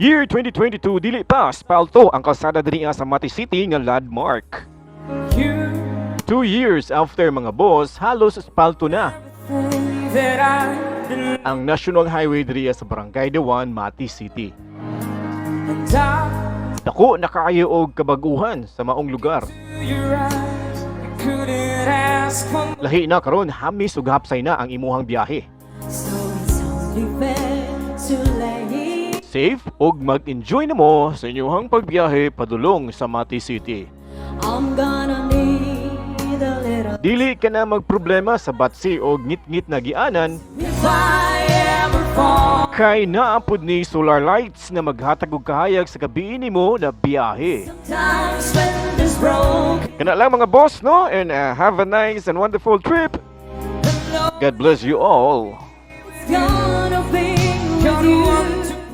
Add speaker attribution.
Speaker 1: Year 2022 dili pa spalto ang kalsada diri sa Mati City nga landmark. 2 years after mga boss, halos spalto na ang National Highway diri sa Barangay Dewan, Mati City. Dako na kaayo og kabaguhan sa maong lugar. Lahi na karon hamis ug hapsay na ang imuhang biyahe. Safe ug mag-enjoy na mo sa inyong pagbiyahe padulong sa Mati City. Dili ka na magproblema sa batsi o ngit-ngit na gianan kay naapod ni solar lights na maghatag og kahayag sa gabi nimo na biyahe. Kana lang mga boss, no? And have a nice and wonderful trip. God bless you all.
Speaker 2: Gonna be with you.